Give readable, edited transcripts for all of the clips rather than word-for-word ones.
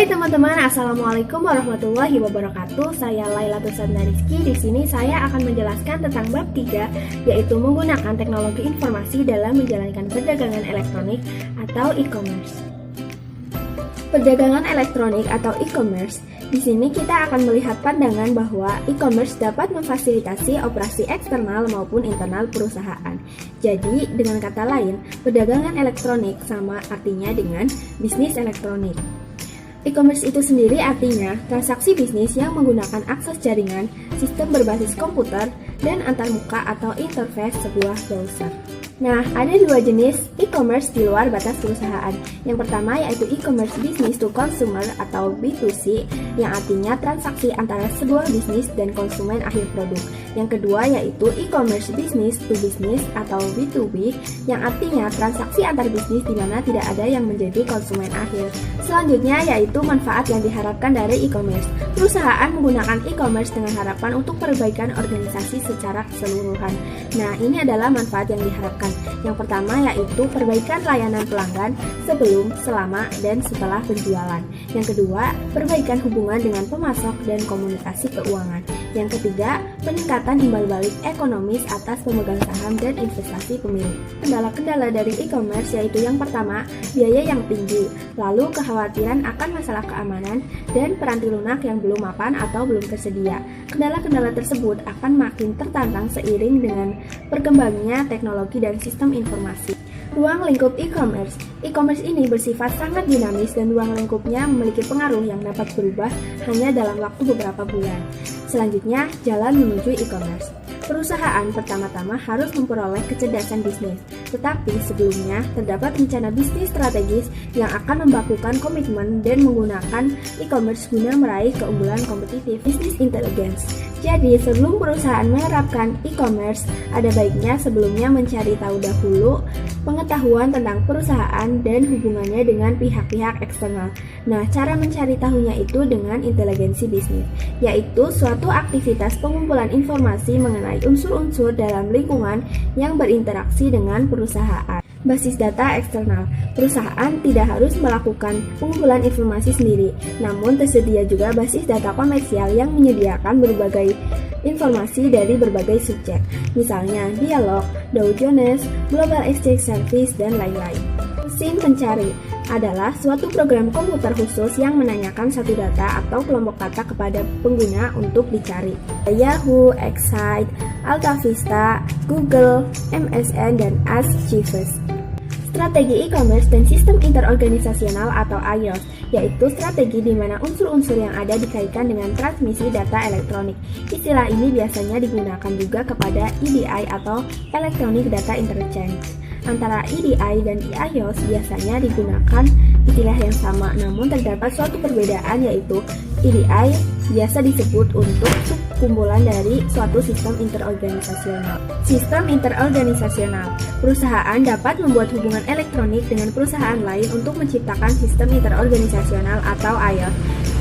Hai teman-teman, assalamualaikum warahmatullahi wabarakatuh. Saya Laila Tusanda Rizky. Di sini saya akan menjelaskan tentang bab 3, yaitu menggunakan teknologi informasi dalam menjalankan perdagangan elektronik atau e-commerce. Perdagangan elektronik atau e-commerce. Di sini kita akan melihat pandangan bahwa e-commerce dapat memfasilitasi operasi eksternal maupun internal perusahaan. Jadi, dengan kata lain, perdagangan elektronik sama artinya dengan bisnis elektronik. E-commerce itu sendiri artinya transaksi bisnis yang menggunakan akses jaringan, sistem berbasis komputer, dan antarmuka atau interface sebuah browser. Nah, ada dua jenis e-commerce di luar batas perusahaan. Yang pertama yaitu e-commerce business to consumer atau B2C, yang artinya transaksi antara sebuah bisnis dan konsumen akhir produk. Yang kedua yaitu e-commerce business to business atau B2B, yang artinya transaksi antar bisnis di mana tidak ada yang menjadi konsumen akhir. Selanjutnya yaitu manfaat yang diharapkan dari e-commerce. Perusahaan menggunakan e-commerce dengan harapan untuk perbaikan organisasi secara keseluruhan. Nah, ini adalah manfaat yang diharapkan. Yang pertama yaitu perbaikan layanan pelanggan sebelum, selama, dan setelah penjualan. Yang kedua, perbaikan hubungan dengan pemasok dan komunikasi keuangan. Yang ketiga, peningkatan imbal balik ekonomis atas pemegang saham dan investasi pemilik. Kendala-kendala dari e-commerce yaitu yang pertama, biaya yang tinggi, lalu kekhawatiran akan masalah keamanan, dan peranti lunak yang belum mapan atau belum tersedia. Kendala-kendala tersebut akan makin tertantang seiring dengan berkembangnya teknologi dan sistem informasi. Ruang lingkup e-commerce. E-commerce ini bersifat sangat dinamis dan ruang lingkupnya memiliki pengaruh yang dapat berubah hanya dalam waktu beberapa bulan. Selanjutnya, jalan menuju e-commerce. Perusahaan pertama-tama harus memperoleh kecerdasan bisnis, tetapi sebelumnya terdapat rencana bisnis strategis yang akan membakukan komitmen dan menggunakan e-commerce guna meraih keunggulan kompetitif. Business intelligence. Jadi, sebelum perusahaan menerapkan e-commerce, ada baiknya sebelumnya mencari tahu dahulu pengetahuan tentang perusahaan dan hubungannya dengan pihak-pihak eksternal. Nah, cara mencari tahunya itu dengan inteligensi bisnis, yaitu suatu aktivitas pengumpulan informasi mengenai unsur-unsur dalam lingkungan yang berinteraksi dengan perusahaan. Basis data eksternal. Perusahaan tidak harus melakukan pengumpulan informasi sendiri, namun tersedia juga basis data komersial yang menyediakan berbagai informasi dari berbagai subjek, misalnya dialog, Dow Jones, Global Exchange Service, dan lain-lain. Mesin pencari adalah suatu program komputer khusus yang menanyakan satu data atau kelompok kata kepada pengguna untuk dicari. Yahoo, Excite, AltaVista, Google, MSN, dan Ask Jeeves. Strategi e-commerce dan sistem interorganisasional atau IOS, yaitu strategi di mana unsur-unsur yang ada dikaitkan dengan transmisi data elektronik. Istilah ini biasanya digunakan juga kepada EDI atau Electronic Data Interchange. Antara EDI dan IOS biasanya digunakan istilah yang sama, namun terdapat suatu perbedaan, yaitu EDI biasa disebut untuk subkumpulan dari suatu sistem interorganisasional. Sistem interorganisasional. Perusahaan dapat membuat hubungan elektronik dengan perusahaan lain untuk menciptakan sistem interorganisasional atau IOS,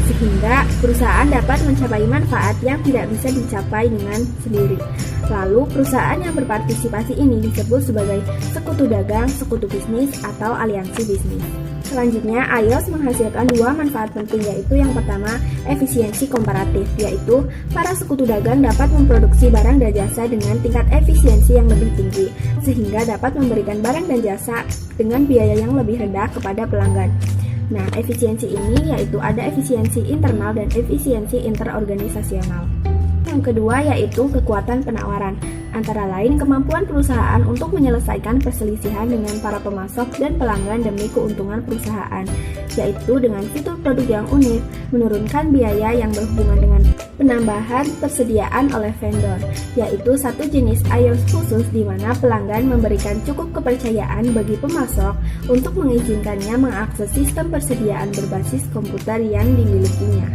sehingga perusahaan dapat mencapai manfaat yang tidak bisa dicapai dengan sendiri. Lalu, perusahaan yang berpartisipasi ini disebut sebagai sekutu dagang, sekutu bisnis, atau aliansi bisnis. Selanjutnya, IOS menghasilkan dua manfaat penting, yaitu yang pertama, efisiensi komparatif, yaitu para sekutu dagang dapat memproduksi barang dan jasa dengan tingkat efisiensi yang lebih tinggi, sehingga dapat memberikan barang dan jasa dengan biaya yang lebih rendah kepada pelanggan. Nah, efisiensi ini yaitu ada efisiensi internal dan efisiensi interorganisasional. Yang kedua yaitu kekuatan penawaran, antara lain kemampuan perusahaan untuk menyelesaikan perselisihan dengan para pemasok dan pelanggan demi keuntungan perusahaan, yaitu dengan fitur produk yang unik, menurunkan biaya yang berhubungan dengan penambahan persediaan oleh vendor, yaitu satu jenis IOS khusus di mana pelanggan memberikan cukup kepercayaan bagi pemasok untuk mengizinkannya mengakses sistem persediaan berbasis komputer yang dimilikinya.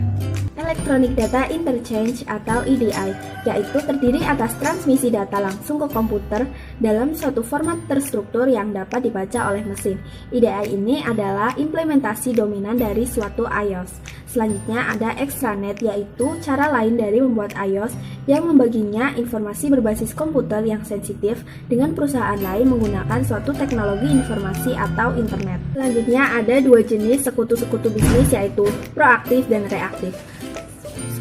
Electronic Data Interchange atau EDI, yaitu terdiri atas transmisi data langsung ke komputer dalam suatu format terstruktur yang dapat dibaca oleh mesin. EDI ini adalah implementasi dominan dari suatu iOS. Selanjutnya ada extranet, yaitu cara lain dari membuat iOS yang membaginya informasi berbasis komputer yang sensitif dengan perusahaan lain menggunakan suatu teknologi informasi atau internet. Selanjutnya ada dua jenis sekutu-sekutu bisnis, yaitu proaktif dan reaktif.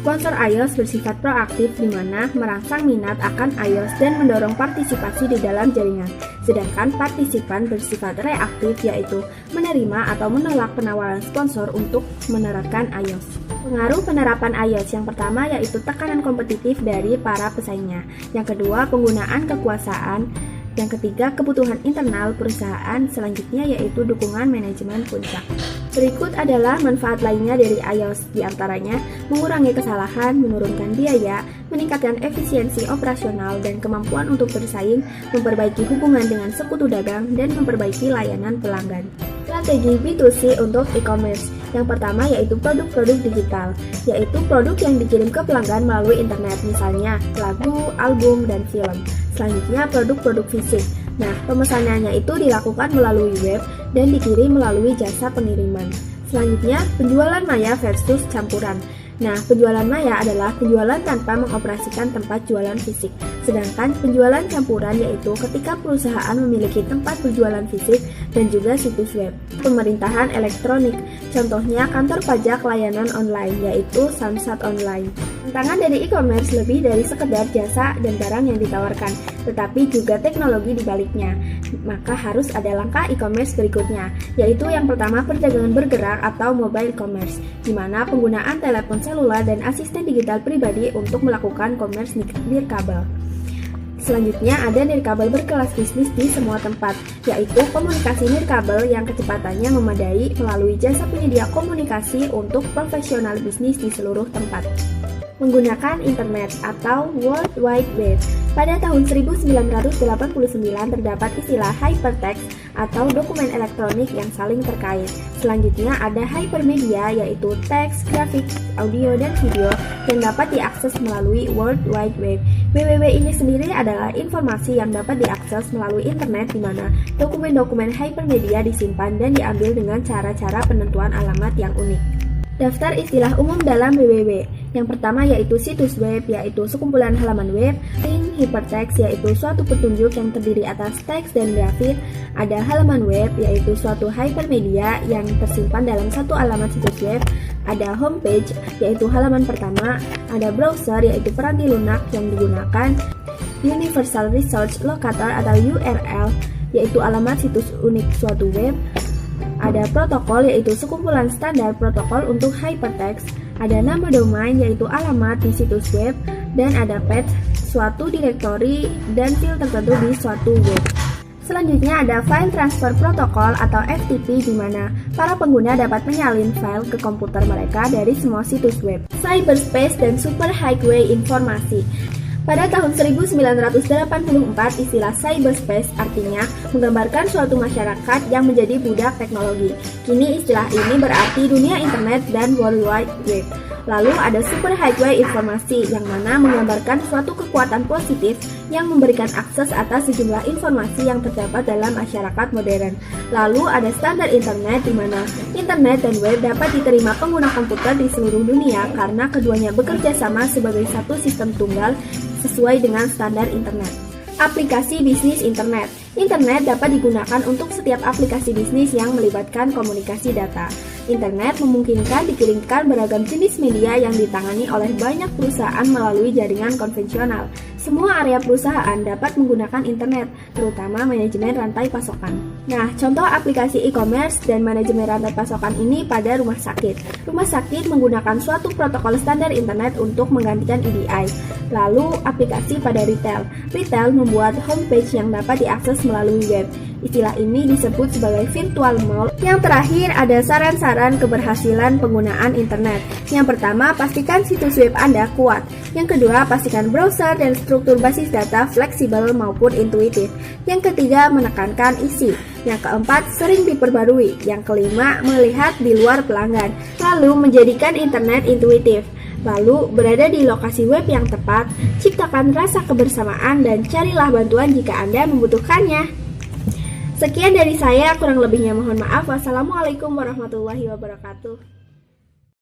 Sponsor iOS bersifat proaktif di mana merangsang minat akan iOS dan mendorong partisipasi di dalam jaringan. Sedangkan partisipan bersifat reaktif, yaitu menerima atau menolak penawaran sponsor untuk menerapkan iOS. Pengaruh penerapan iOS yang pertama yaitu tekanan kompetitif dari para pesaingnya. Yang kedua, penggunaan kekuasaan. Yang ketiga, kebutuhan internal perusahaan. Selanjutnya yaitu dukungan manajemen puncak. Berikut adalah manfaat lainnya dari iOS, diantaranya mengurangi kesalahan, menurunkan biaya, meningkatkan efisiensi operasional dan kemampuan untuk bersaing, memperbaiki hubungan dengan sekutu dagang, dan memperbaiki layanan pelanggan. Strategi B2C untuk e-commerce. Yang pertama yaitu produk-produk digital, yaitu produk yang dikirim ke pelanggan melalui internet, misalnya lagu, album, dan film. Selanjutnya produk-produk fisik. Nah, pemesanannya itu dilakukan melalui web dan dikirim melalui jasa pengiriman. Selanjutnya, penjualan maya versus campuran. Nah, penjualan maya adalah penjualan tanpa mengoperasikan tempat jualan fisik. Sedangkan penjualan campuran yaitu ketika perusahaan memiliki tempat berjualan fisik dan juga situs web. Pemerintahan elektronik, contohnya kantor pajak layanan online yaitu Samsat Online. Tantangan dari e-commerce lebih dari sekedar jasa dan barang yang ditawarkan, tetapi juga teknologi di baliknya. Maka harus ada langkah e-commerce berikutnya, yaitu yang pertama perdagangan bergerak atau mobile commerce, di mana penggunaan telepon seluler dan asisten digital pribadi untuk melakukan commerce nirkabel. Selanjutnya ada nirkabel berkelas bisnis di semua tempat, yaitu komunikasi nirkabel yang kecepatannya memadai melalui jasa penyedia komunikasi untuk profesional bisnis di seluruh tempat. Menggunakan internet atau World Wide Web. Pada tahun 1989 terdapat istilah hypertext atau dokumen elektronik yang saling terkait. Selanjutnya ada hypermedia, yaitu teks, grafik, audio, dan video yang dapat diakses melalui World Wide Web. WWW ini sendiri adalah informasi yang dapat diakses melalui internet di mana dokumen-dokumen hypermedia disimpan dan diambil dengan cara-cara penentuan alamat yang unik. Daftar istilah umum dalam WWW. Yang pertama yaitu situs web, yaitu sekumpulan halaman web. Link, hypertext, yaitu suatu petunjuk yang terdiri atas teks dan grafik. Ada halaman web, yaitu suatu hypermedia yang tersimpan dalam satu alamat situs web. Ada homepage, yaitu halaman pertama. Ada browser, yaitu peranti lunak yang digunakan. Universal Resource Locator atau URL, yaitu alamat situs unik suatu web. Ada protokol, yaitu sekumpulan standar protokol untuk hypertext. Ada nama domain, yaitu alamat di situs web. Dan ada path, suatu direktori dan file tertentu di suatu web. Selanjutnya ada File Transfer Protocol atau FTP, di mana para pengguna dapat menyalin file ke komputer mereka dari semua situs web. Cyberspace dan superhighway informasi. Pada tahun 1984, istilah cyberspace artinya menggambarkan suatu masyarakat yang menjadi budak teknologi. Kini istilah ini berarti dunia internet dan World Wide Web. Lalu ada superhighway informasi yang mana menggambarkan suatu kekuatan positif yang memberikan akses atas sejumlah informasi yang terdapat dalam masyarakat modern. Lalu ada standar internet di mana internet dan web dapat diterima pengguna komputer di seluruh dunia karena keduanya bekerja sama sebagai satu sistem tunggal sesuai dengan standar internet. Aplikasi bisnis internet. Internet dapat digunakan untuk setiap aplikasi bisnis yang melibatkan komunikasi data. Internet memungkinkan dikirimkan beragam jenis media yang ditangani oleh banyak perusahaan melalui jaringan konvensional. Semua area perusahaan dapat menggunakan internet, terutama manajemen rantai pasokan. Nah, contoh aplikasi e-commerce dan manajemen rantai pasokan ini pada rumah sakit. Rumah sakit menggunakan suatu protokol standar internet untuk menggantikan EDI. Lalu, aplikasi pada retail. Retail membuat homepage yang dapat diakses melalui web. Istilah ini disebut sebagai virtual mall. Yang terakhir ada saran-saran keberhasilan penggunaan internet. Yang pertama, pastikan situs web Anda kuat. Yang kedua, pastikan browser dan struktur basis data fleksibel maupun intuitif. Yang ketiga, menekankan isi. Yang keempat, sering diperbarui. Yang kelima, melihat di luar pelanggan. Lalu, menjadikan internet intuitif. Lalu, berada di lokasi web yang tepat, ciptakan rasa kebersamaan dan carilah bantuan jika Anda membutuhkannya. Sekian dari saya, kurang lebihnya mohon maaf. Wassalamualaikum warahmatullahi wabarakatuh.